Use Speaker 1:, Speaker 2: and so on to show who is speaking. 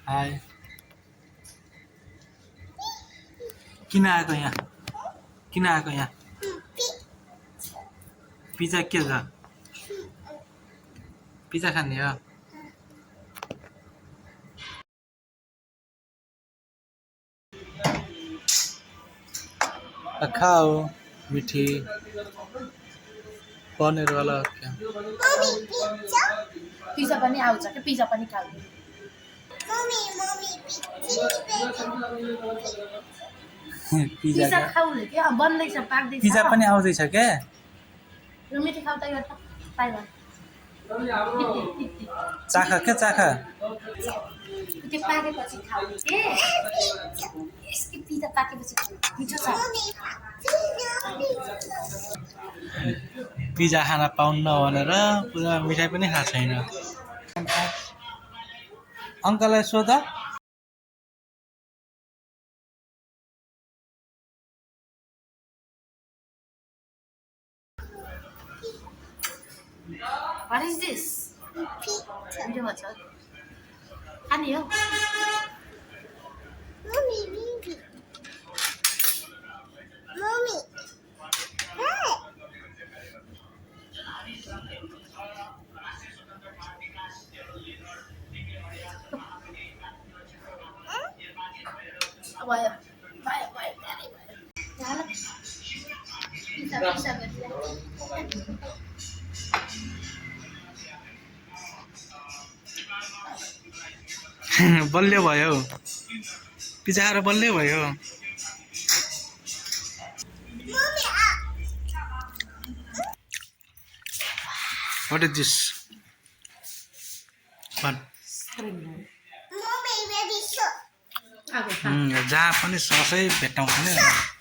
Speaker 1: हाय किन आएको यहाँ किन आएको यहाँ पिज्जा के छ पिज्जा खाने हो खाओ मीठी पनीर वाला क्या
Speaker 2: पिज्जा पनि आउँछ के पिज्जा पनि खाऊ पिज्जा खाऊ के बन्दैछ पाक्दैछ
Speaker 1: पिज्जा पनि आउँदैछ के
Speaker 2: यो मिठी खाऊ त यो पाइला
Speaker 1: चाखा के चाखा
Speaker 2: त्यो पाकेपछि खाऊ के यसको पिज्जा पाकेपछि खाऊ मिठो छ
Speaker 1: पिज्जा खान पाउन्न भनेर पुरा मिठाई पनि खाएको छैन अङ्कललाई सोध
Speaker 2: What is this? Pizza. Ano yun?
Speaker 3: Mommy, baby. Mommy. Hey.
Speaker 2: Why, Daddy? Pizza.
Speaker 1: बलियो भयो पिज्जा खाएर बलियो भयो What is this? What?
Speaker 3: Mommy, baby, sure.
Speaker 2: Okay,
Speaker 1: जहाँ पनि ससै भेट्टाउँछ नि